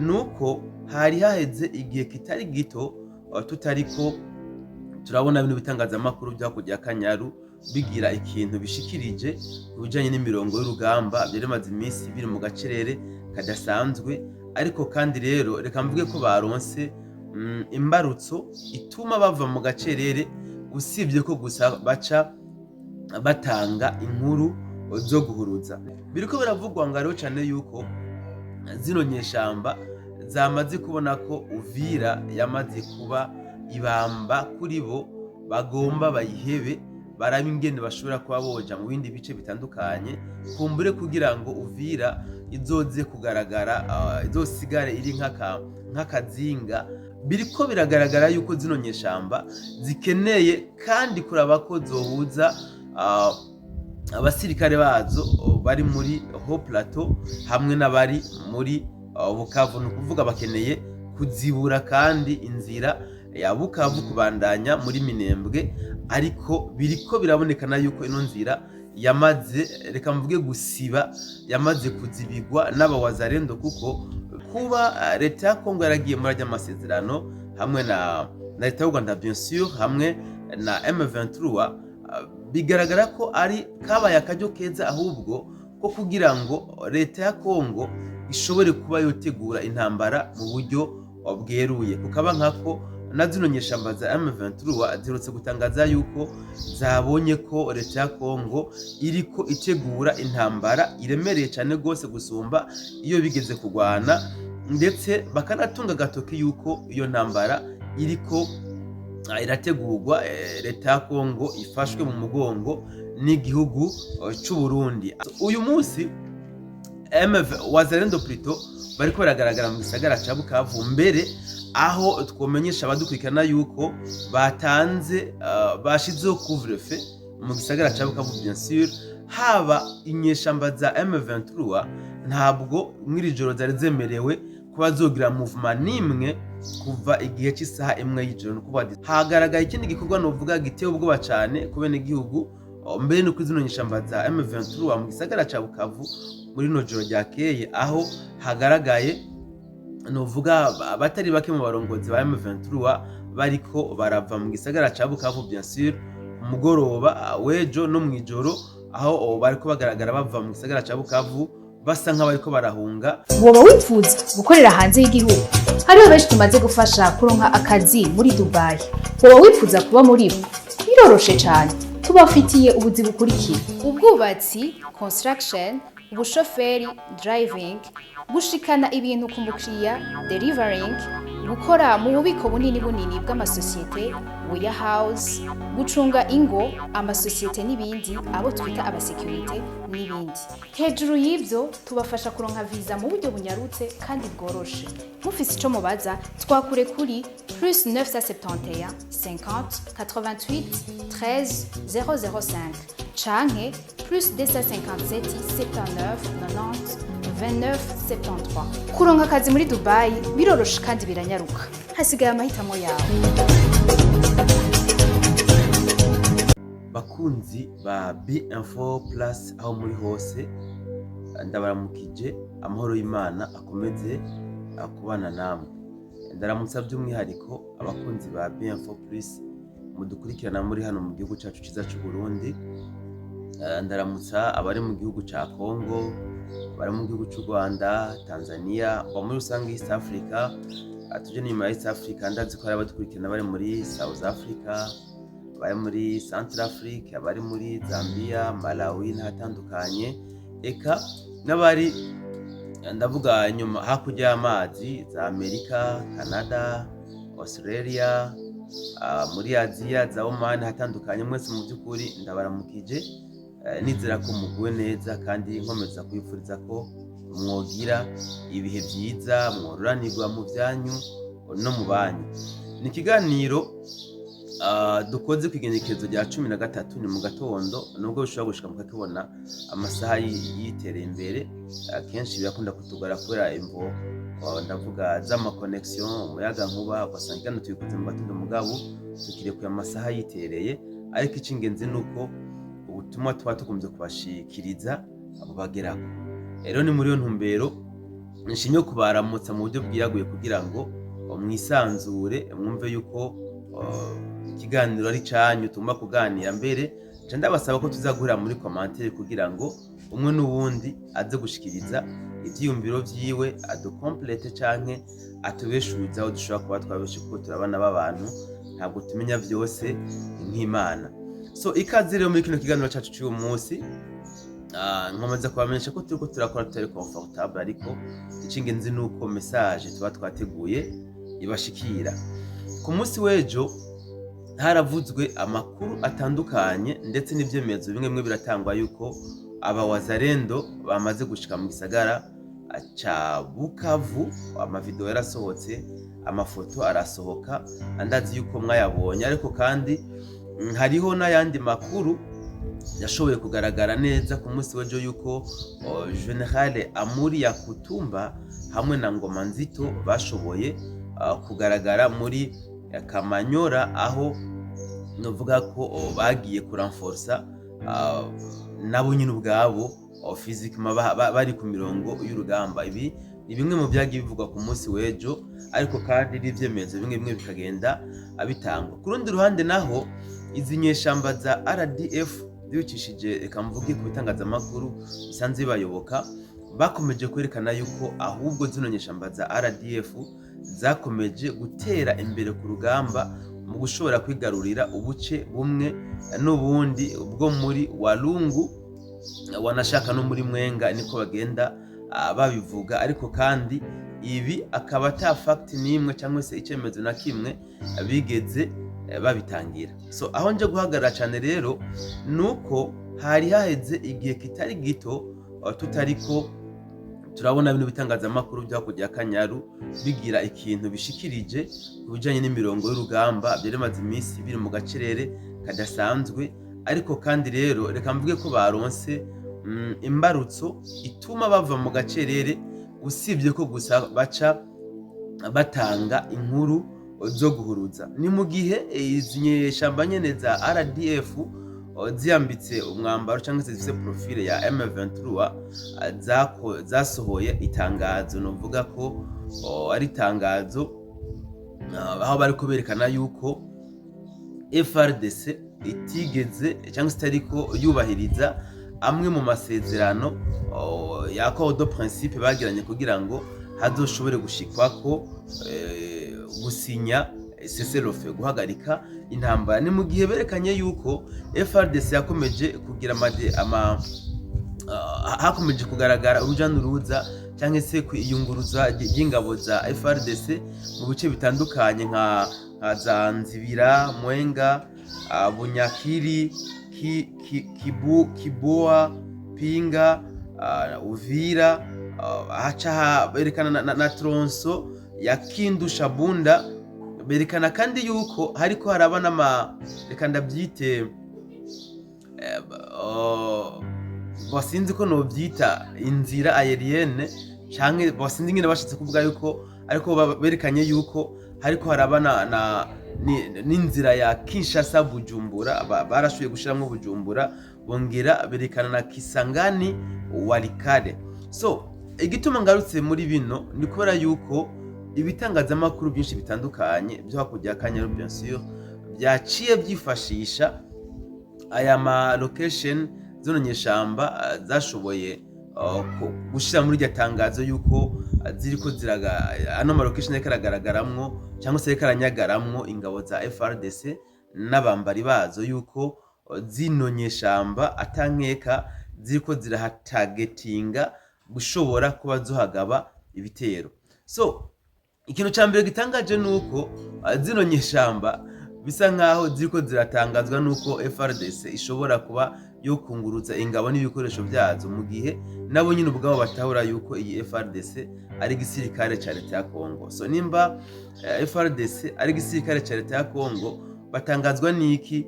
nuko hari haheze igihe kitari gito tutariko turabona bino bitangazamakuru byakurya Akanyaru bigira ikintu bishikirije kubijanye n'imirongo y'urugamba byari maze iminsi biri mu gacerere kadasanzwe. Ariko kandi rero reka mvuge ko baronse imbarutso ituma bava mu gacerere, usibye ko gusa baca batanga inkuru zo guhuruza. Biriko biravugwa ngo rero cyane yuko zino nyeshamba zamaze kubona ko Uvira yamaze kuba ibamba kuri bo, bagomba bayihebe baraba ingene bashobora kuba boja mu bindi bice bitandukanye, kumbure kugira ngo Uvira izoze kugaragara izosigare iri nk'akazinga. Biriko biragaragara yuko zino nyeshamba zikeneye kandi kuraba ko zohuza abasirikare bazo bari muri Haut Plateau hamwe n'abari muri Bukavu. Ni ukuvuga bakeneye kuzibura kandi inzira ya Bukavu kubandanya muri Minembwe, ariko biriko birabonekana yuko ino nzira yamaze, reka mvuge gusiba, yamaze kuzibigwa n'abawazarendo, kuko kuba leta ya Kongo yaragiye muri ajya amasezerano hamwe na leta y'u Rwanda bien sûr hamwe na M23, bigaragara ko ari kabaye akaryo keza ahubwo ko kugira ngo leta ya Kongo ishobore kuba yotegura intambara mu buryo bweruye. Kukaba nkako na zino nyeshamba za M23 zirutse gutangaza yuko zabonye ko leta ya Kongo iriko itegura intambara iremereye cyane gose gusumba iyo bigeze kugwana, ndetse bakanatunga gatoki yuko iyo ntambara iriko irategurwa leta ya Kongo ifashwe mu mugongo n'igihugu cy'u Burundi. Uyu munsi wazalendo plutôt bariko baragaragara mu gisagara ca Bukavu, mbere aho twomenyesha abadukurikirana yuko batanze bashizeho couvre-feu mu gisagara ca Bukavu. Bien sûr haba inyeshamba za M23 ntabwo mw'iri joro zari zemerewe kuba zogira movement nimwe kuva igihe cy'isaha imwe y'ijoro. Nukuvuga hagaragaye ikindi gikorwa novuga giteye ubwoba cyane ku bene gihugu, mbere no kwizino nyeshamba za M23 mu gisagara ca Bukavu muri no joro ryakeye, aho hagaragaye novuga abatari bake mu barongozi ba M23 bariko barava mu gisagara ca Bukavu bien sûr umugoroba wejo no mwijoro, aho bariko bagaragara bava mu gisagara ca Bukavu basa nk'abariko barahunga. Woba wifuza gukorera hanze y'igihugu? Hariho benshi tumaze gufasha kuronka akazi muri Dubai. Woba wifuza kuba muri bo? Biroroshe cyane, tubafitiye ubuzi bukurikira: ubwubatsi construction, ubushoferi driving, gushikana ibintu ku mukiriya delivering, gukora mu bubiko bunini bw'amasosiyete warehouse, gucunga ingo, amasosiyete n'ibindi, abo twita abasecurity n'ibindi. Hejuru y'ivyo tubafasha kuronka visa mu buryo bunyarutse kandi bworoshe. Mufise ico mubaza, twakure kuri +971 50 88 13 005 canke +257 79 90 29 73. Kuronka akazi muri Dubai biroroshe kandi biranyaruka. Hasigaye amahitamo yawe. Bakunzi ba B-Info Plus aho muri hose, ndabaramukije, amahoro y'Imana akomeze akubana namwe. Ndaramutsa by'umwihariko abakunzi ba B-Info Plus mudukurikirana muri hano mu gihugu cyacu cyiza cy'u Burundi. Ndaramutsa abari mu gihugu ca Kongo, bari mu gihugu cy'u Rwanda, Tanzania, muri rusange East Africa. Tuje nyuma ya East Africa ndazi ko abadukurikirana bari muri South Africa, bari muri Central Africa, bari muri Zambia, Malawi n'ahatandukanye, eka n'abari ndavuga nyuma hakurya y'amazi za Amerika, Canada, Australia, muri Aziya za Oman hatandukanye. Mwese mu by'ukuri ndabaramukije, nizera ko muguwe neza kandi nkomeza kwifuriza ko mwogira ibihe byiza, mwororanirwa mu byanyu no mu banyu. Ni ikiganiro dukoze ku igenekerezo rya 13 ni mu gatondo, nubwo bishobora gushika mukakibona amasaha yitereye imbere. Kenshi birakunda kutugora kubera imvo ndavuga z'ama connection, umuyaga nkuba, ugasanga kandi tuyikoze mu gatondo mugabo tukire ku amasaha yitereye. Ariko icingenzi nuko ubutumwa tuba tukumze kubashikiriza abo bagerako. Rero ni muri yo ntumbero nshimye kubaramutsa mu buryo bwiyaguye kugira ngo mwisanzure mwumve yuko ikiganiro ari canyu tugomba kuganira mbere nca ndabasaba ko tuzagurira muri commentaire kugira ngo umwe n'uwundi aze gushikiriza ivyiyumviro vyiwe adukomplete canke atubeshuza aho dushobora kuba twabeshe kuko turabana b'abantu ntabwo tumenya vyose nk'Imana. So ikaze rero muri kino kiganiro cacu cy'uyu munsi nkomeza kubamenyesha ko turiko turakora tutari comfortable ariko icingenzi nuko message tuba twateguye ibashikira. Ku munsi w'ejo haravuzwe amakuru atandukanye ndetse n'ivyemezo bimwe biratangwa yuko aba wazalendo bamaze gushika mu gisagara ca Bukavu. Amavideo yarasohotse, amafoto arasohoka, andazi yuko mwayabonye, ariko kandi hariho n'ayandi makuru yashoboye kugaragara neza ku munsi w'ejo yuko General Amuri Yakutumba hamwe na Ngoma Nzito bashoboye kugaragara muri Kamanyora, aho novuga ko bagiye kuranforsa nabo nyine ubwabo physiquement bari ku mirongo y'urugamba. Ibi ni bimwe mu byagiye bivugwa ku munsi w'ejo, ariko kandi n'ivyemezo bimwe bikagenda bitangwa. Ku rundi ruhande naho izi nyeshamba za RDF bicishije reka mvuge ku bitangazamakuru bisanzwe bayoboka bakomeje kwerekana yuko ahubwo zino nyeshamba za RDF zakomeje gutera imbere ku rugamba mu gushobora kwigarurira ubuce bumwe n'ubundi bwo muri Walungu, wanashaka no muri Mwenga, niko bagenda babivuga. Ariko kandi ibi akaba ata fact nimwe cyangwa se icemezo na kimwe bigeze babitangira. So aho nje guhagarara cyane rero nuko hari haheze igihe kitari gito tutariko turabona bino bitangazamakuru bya kujya Kanyaru bigira ikintu bishikirije kubijanye n'imirongo y'urugamba byaremaze iminsi biri mu gacerere kadasanzwe. Ariko kandi rero reka mvuge ko baronse imbarutso ituma bava mu gacerere, usibye ko gusa baca batanga inkuru zo guhuruza. Ni mu gihe izi nyeshamba nyene za RDF ziyambitse umwambaro cyangwa se zifise profile ya M23 zasohoye itangazo, novuga ko ari itangazo aho bari kuberekana yuko FRDC itigeze cyangwa se itariko yubahiriza amwe mu masezerano ya accord de principe bagiranye kugira ngo hazoshobore gushikwako gusinya cessez-le-feu, guhagarika intambara. Ni mu gihe berekanye yuko FRDC yakomeje kugira hakomeje kugaragara uruja n'uruza cyangwa se kwiyunguruza ry'ingabo za FRDC mu bice bitandukanye nka Zanzibira, Mwenga, Bunyakiri, Kiboa, Pinga, Uvira, haca berekana na Tronso ya Kindu Shabunda. Berekana kandi yuko hariko haraba reka ndabyite basinzi ko nobyita inzira aérienne canke basinzi ngene bashitse kuvuga yuko, ariko berekanye yuko hariko haraba n'inzira ya Kinshasa Bujumbura, barashuye gushiramwo Bujumbura, bongera berekana na Kisangani Walikale. So igituma ngarutse muri bino ni kubera yuko ibitangazamakuru byinshi bitandukanye byo hakujya Kanyaru bien sûr byaciye byifashisha aya ma location zino nyeshamba zashoboye gushira muri ryatangazo yuko ziriko ano ma location yakaragaragaramwo cyangwa se yakaranyagaramwo ingabo za FRDC n'abambari bazo, yuko zino nyeshamba atankeka ziriko zirahatargetinga gushobora kuba zuhagaba ibitero. So ikintu ca mbere gitangaje nuko zino nyeshamba bisa nkaho ziriko ziratangazwa nuko FRDC ishobora kuba yo kunguruza ingabo n'ibikoresho byazo, mu gihe nabo nyine ubwabo batahura yuko iyi FRDC ari gisirikare ca leta ya Kongo. So nimba FRDC ari gisirikare ca leta ya Kongo, batangazwa niki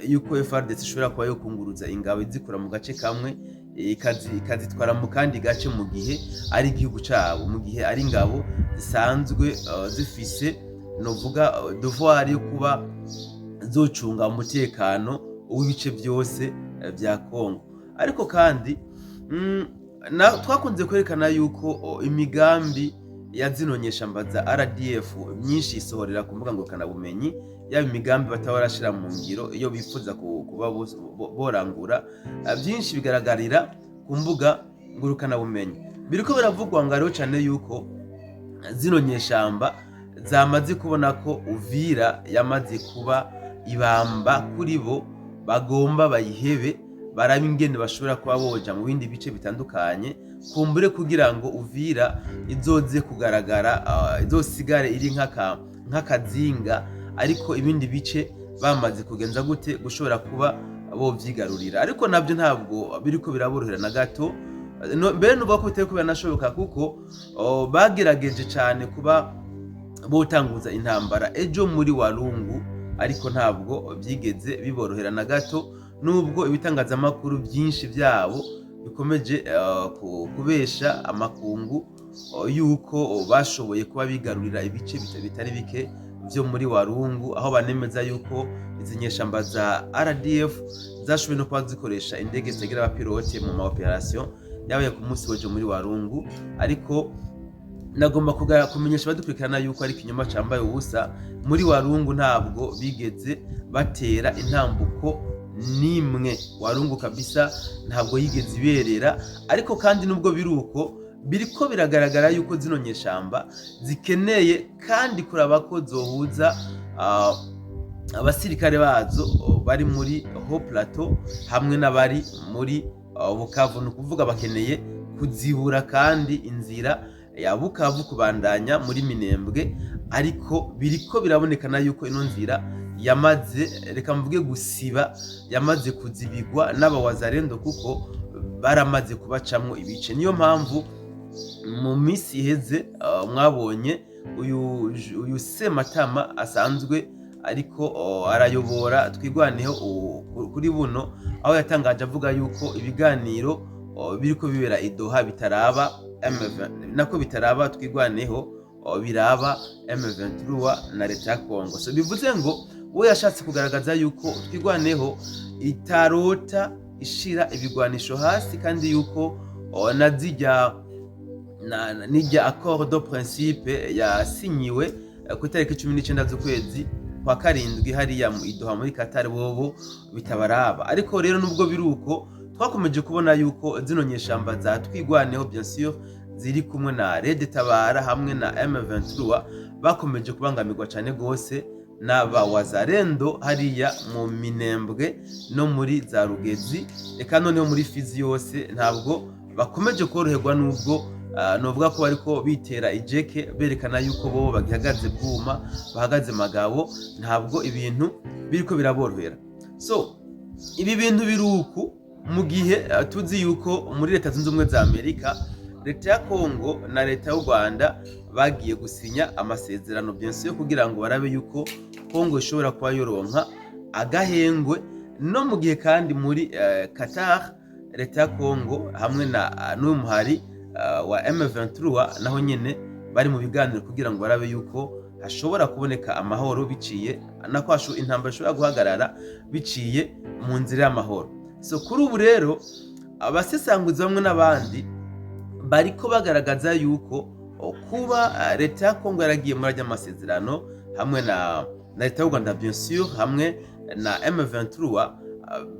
yuko FRDC ishobora kuba yo kunguruza ingabo izikura mu gace kamwe ikazitwara mu kandi gace, mu gihe ari igihugu cyabo, mu gihe ari ingabo zisanzwe zifise novuga devoir yo kuba zocunga umutekano w'ibice byose bya Kongo. Ariko kandi twakunze kwerekana yuko imigambi ya zino nyeshamba za RDF myinshi isohorera ku mbuga ngurukanabumenyi, yaba imigambi bataba barashira mu ngiro iyo bifuza kuba borangura, byinshi bigaragarira ku mbuga ngurukanabumenyi. Biriko biravugwa ngo rero cyane yuko zino nyeshamba zamaze kubona ko Uvira yamaze kuba ibamba kuri bo, bagomba bayihebe baraba ingene bashobora kuba boja mu bindi bice bitandukanye, kumbure kugira ngo Uvira izoze kugaragara, izosigare iri nk'akazinga, ariko ibindi bice bamaze kugenza gute gushobora kuba bovyigarurira. Ariko nabyo ntabwo biriko biraborohera na gato, mbere nuvuga ko bitari biranashoboka kuko bagerageje cyane kuba botanguza intambara ejo muri Walungu, ariko ntabwo byigeze biborohera na gato, nubwo ibitangazamakuru byinshi byabo bikomeje kubesha amakungu yuko bashoboye kuba bigarurira ibice bitari bike byo muri Walungu, aho banemeza yuko izi nyeshamba za RDF zashoboye no kuba zikoresha indege zitagira abapilote mu maoperation yabaye ku munsi w'ejo muri Walungu. Ariko nagomba kumenyesha badukurikirana yuko ari ikinyoma cyambaye ubusa. Muri Walungu ntabwo bigeze batera intambuko nimwe, Walungu kabisa ntabwo yigeze iberera. Ariko kandi nubwo biruko biriko biragaragara yuko zino nyeshamba zikeneye kandi kuraba ko zohuza abasirikare bazo bari muri Haut Plateau hamwe n'abari muri Bukavu. Ni ukuvuga bakeneye kuzibura kandi inzira ya Bukavu kubandanya muri Minembwe, ariko biriko birabonekana yuko ino nzira yamaze, reka mvuge gusiba, yamaze kuzibigwa n'abawazarendo kuko baramaze kubacamwo ibice. Niyo mpamvu mu minsi iheze mwabonye uyu Sematama asanzwe ariko arayobora twigwaneho kuri buno, aho yatangaje avuga yuko ibiganiro biriko bibera idoha bitaraba nako bitaraba twigwaneho, biraba M23 na leta ya Kongo. So bivuze ngo we yashatse kugaragaza yuko twigwaneho itarota ishira ibigwanisho hasi, kandi yuko nijya accord de principe yasinyiwe ku itariki 19 z'ukwezi kwa karindwi hariya mu idoha muri Qatar bobo bitabaraba. Ariko rero nubwo biruko twakomeje kubona yuko zino nyeshamba za twigwaneho bien sûr ziri kumwe na Red Tabara hamwe na M23 bakomeje kubangamirwa cyane gose n'abawazarendo hariya mu Minembwe no muri za Rugezi, eka noneho muri Fizi yose ntabwo bakomeje koroherwa, nubwo novuga ko bariko bitera ijeke berekana yuko bo bagihagaze bwuma, bahagaze magabo, ntabwo ibintu biriko biraborohera. So ibi bintu biruku mu gihe tuzi yuko muri Leta Zunze Ubumwe za Amerika, leta ya Kongo na leta y'u Rwanda bagiye gusinya amasezerano bien sûr kugira ngo barabe yuko Kongo ishobora kuba yoronka agahengwe, no mu gihe kandi muri Qatar leta ya Kongo hamwe n'umuhari wa M23 naho nyene bari mu biganiro kugira ngo barabe yuko hashobora kuboneka amahoro biciye nako intambara ishobora guhagarara biciye mu nzira y'amahoro. So kuri ubu rero abasesanguzi bamwe n'abandi bariko bagaragaza yuko kuba leta ya Kongo yaragiye muri ajya amasezerano hamwe na leta y'u Rwanda bien sûr hamwe na M23,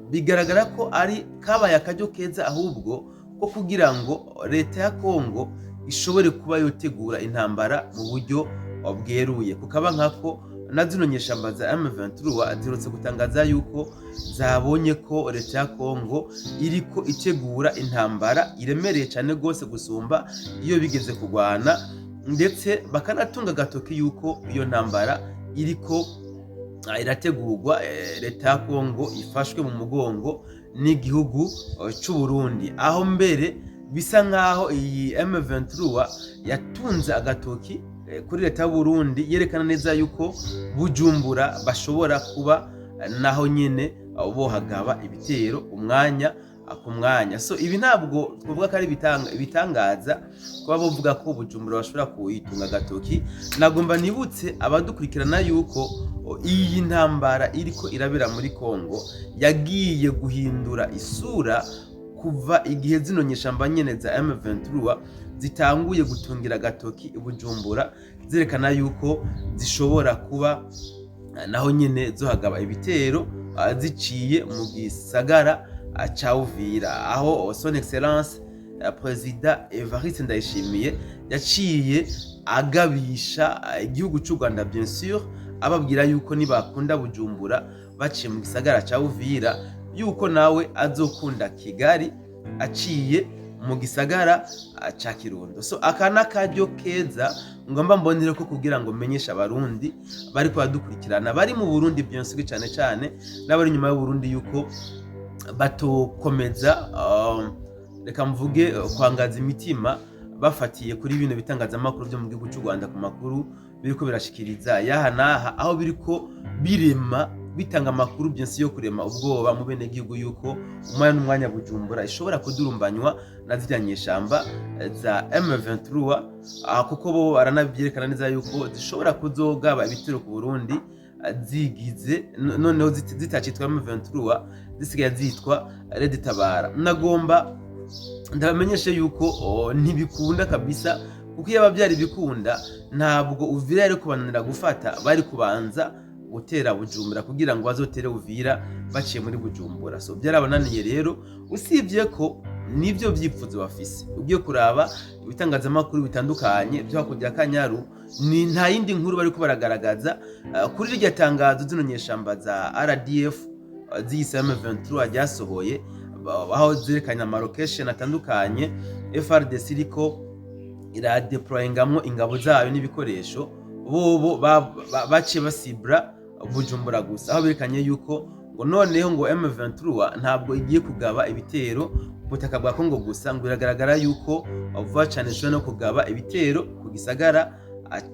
bigaragara ko ari kabaye akajyo keza ahubwo ko kugira ngo leta ya Kongo ishobore kuba yotegura intambara mu buryo bweruye. Kukaba nkako na zino nyeshamba za M23 zirutse gutangaza yuko zabonye ko leta ya Kongo iriko itegura intambara iremereye cyane gose gusumba iyo bigeze kugwana, ndetse bakanatunga gatoki yuko iyo ntambara iriko irategurwa leta ya Kongo ifashwe mu mugongo n'igihugu cy'u Burundi, aho mbere bisa nkaho iyi M23 yatunze agatoki kuri leta y'u Burundi yerekana neza yuko Bujumbura bashobora kuba naho nyene bohagaba ibitero umwanya ku mwanya. So ibi ntabwo twavuga ko ari ibitangaza kuba bavuga ko Bujumbura bashobora kuyitunga gatoki. Nagomba nibutse abadukurikirana yuko iyi ntambara iriko irabera muri Kongo yagiye guhindura isura kuva igihe zino nyeshamba nyene za M23 zitanguye gutungira agatoki i Bujumbura zerekana yuko zishobora kuba naho nyene zohagaba ibitero ziciye mu gisagara ca Uvira, aho son excellence President Evariste Ndayishimiye yaciye agabisha igihugu cy'u Rwanda bien sûr, ababwira yuko nibakunda Bujumbura baciye mu gisagara ca Uvira yuko nawe azokunda Kigali aciye mu gisagara ca Kirundo. So akana karyo keza ngomba mbonere ko kugira ngo menyesha abarundi bari ko badukurikirana bari mu Burundi bien sûr cyane cyane n'abari nyuma y'u Burundi yuko batokomeza reka mvuge kwangaza imitima bafatiye kuri bino bitangazamakuru byo mu gihugu cy'u Rwanda ku makuru biriko birashikiriza yaha naha, aho biriko birema bitanga amakuru byinshi yo kurema ubwoba mu bene gihugu yuko umwanya n'umwanya Bujumbura ishobora kudurumbanywa na zirya nyeshamba za M23, kuko bo baranabyerekana neza yuko zishobora kuzogaba ibitero ku Burundi zigize noneho zitacitwa M23 zisigaye zitwa Red Tabara. Nagomba ndabamenyeshe yuko ntibikunda kabisa, kuko iyo abavyari bikunda ntabwo Uvira yari kubananira gufata, bari kubanza gutera Bujumbura kugira ngo bazotere Uvira baciye muri Bujumbura. So byarabananiye rero, usibye ko nivyo vyipfuzo bafise. Ugiye kuraba ibitangazamakuru bitandukanye byo hakurya Kanyaru, ni nta yindi nkuru bari ko baragaragaza kuri iryo tangazo zino nyeshamba za RDF z'isi M23 ryasohoye, aho zerekana amarocation atandukanye FRDC iriko iradeployingamwo ingabo zayo n'ibikoresho, bobo baciye basibra Bujumbura gusa, aho berekanye yuko ngo noneho ngo M23 ntabwo igiye kugaba ibitero ubutaka bwa Kongo gusa, ngo biragaragara yuko vuba cyane no kugaba ibitero ku gisagara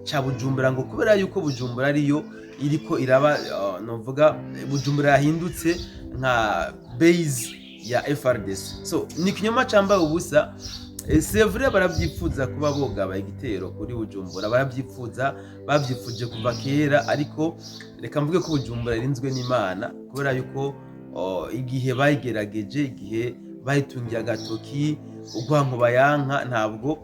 ca Bujumbura, ngo kubera yuko Bujumbura ariyo iriko iraba novuga Bujumbura yahindutse nka base ya FRDC. So ni kinyoma cambaye ubusa. C'est vrai baravyifuza kuba bogaba igitero kuri Bujumbura, baravyifuza bavyifuje kuva kera, ariko reka mvuge ko Bujumbura irinzwe n'Imana, kubera yuko igihe bayigerageje, igihe bayitungiye agatoki ugwanko bayanka, ntabwo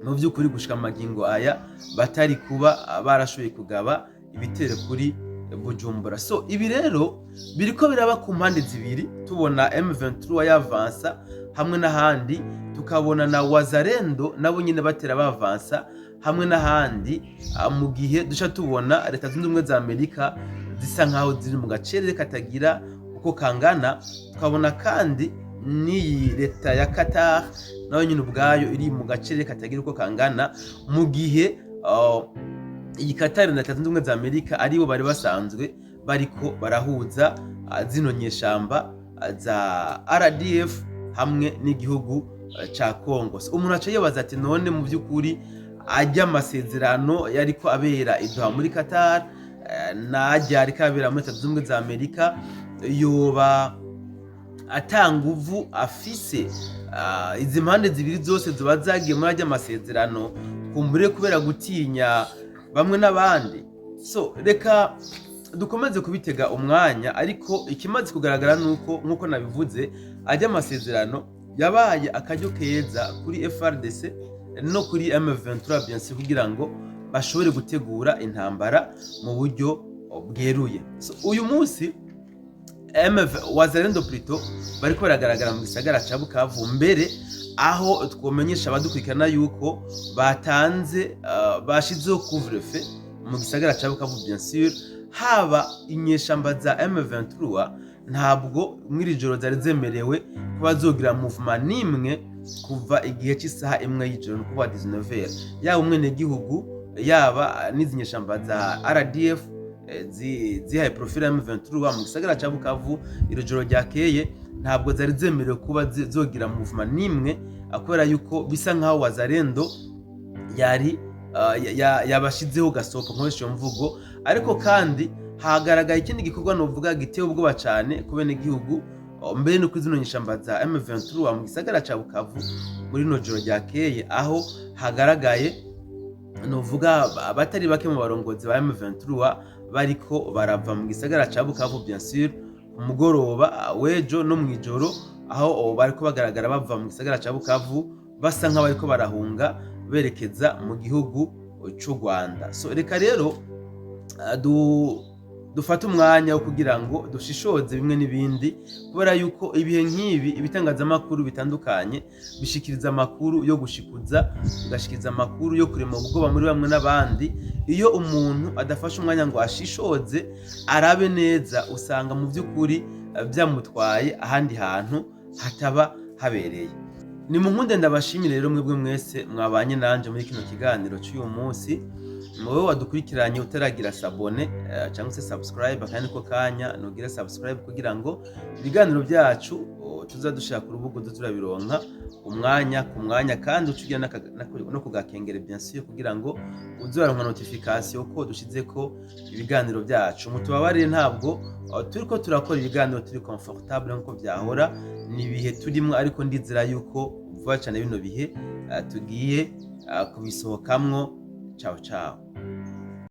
mu by'ukuri gushika magingo aya batari kuba barashoboye kugaba ibitero kuri Bujumbura. So ibi rero biriko biraba ku mpande zibiri, tubona M23 yavansa hamwe n'ahandi, tukabona na Wazalendo nabo nyine batera bavansa hamwe n'ahandi, mu gihe duca tubona leta zunze ubumwe za Amerika zisa nkaho ziri mu gacerere katagira uko kangana, tukabona kandi ni leta ya Qatar nayo nyine ubwayo iri mu gacerere katagira uko kangana, mu gihe iyi Qatar na leta zunze ubumwe za Amerika aribo bari basanzwe bariko barahuza zino nyeshamba za RDF hamwe n'igihugu ca Kongo. So umuntu aca yibaza ati none mu by'ukuri ajya amasezerano yariko abera iduha muri Qatar najya ariko abera muri leta zunze ubumwe za Amerika yoba atanguvu afise, izi mpande zibiri zose zoba zagiye muri ajya amasezerano kumbure kubera gutinya bamwe n'abandi. So reka dukomeze kubitega umwanya, ariko ikimaze kugaragara nuko nkuko nabivuze ajya amasezerano yabaye akaryo keza kuri FRDC no kuri M23 bien sûr, kugira ngo bashobore gutegura intambara mu buryo bweruye. So uyu munsi Wazalendo plutôt bariko baragaragara mu gisagara ca Bukavu, mbere aho twomenyesha abadukurikirana yuko batanze bashizeho couvre-feu mu gisagara ca Bukavu bien sûr, haba inyeshamba za M23 ntabwo mwiri joro zari zemerewe kuba zogira movement nimwe kuva igihe cy'isaha imwe y'ijoro kuva 19h, yaba umwene gihugu yaba n'izinyeshamba za RDF zihaye profile M23 mu gisagara ca Bukavu iro joro ryakeye ntabwo zari zemerewe kuba zogira movement nimwe, akora yuko bisa nkaho Wazalendo yari yabashizeho gasopo nkoresho mvugo. Ariko kandi hagaragaye ikindi gikorwa novuga giteye ubwoba cyane ku bene gihugu, mbere no kuzino nyishamba za M23 mu gisagara ca Bukavu muri no joro ryakeye, aho hagaragaye novuga abatari bake mu barongozi ba M23 bariko barava mu gisagara ca Bukavu bien sûr umugoroba wejo no mwijoro, aho bariko bagaragara bava mu gisagara ca Bukavu basa nk'abariko barahunga berekeza mu gihugu c'u Rwanda. So reka rero dufate umwanya wo kugira ngo dushishoze bimwe n'ibindi, kubera yuko ibihe nk'ibi ibitangazamakuru bitandukanye bishikiriza amakuru yo gushikuza, bigashikiriza amakuru yo kurema ubwoba muri bamwe n'abandi. Iyo umuntu adafashe umwanya ngo ashishoze arabe neza, usanga mu by'ukuri byamutwaye ahandi hantu hataba habereye. Ni mu nkunde ndabashimire rero mwebwe mwese mwabanye nanje muri kino kiganiro cy'uyu munsi. Mwowe wadukurikiranye utaragira sabone cyangwa se subscribe, kandi ko kanya nugire subscribe kugira ngo ibiganiro byacu tuzadushaka ku rubuga turabironka umwanya ku mwanya, kandi ucugira no kugakengere bien sûr kugira ngo uzoronka notification ko dushize ko ibiganiro byacu. Mutubabarire ntabwo turiko turakora ibiganiro turi comfortable nkuko byahora, ni bihe turimo, ariko ndizera yuko vuba cyane bino bihe tugiye kubisohokamwo. Ciao ciao.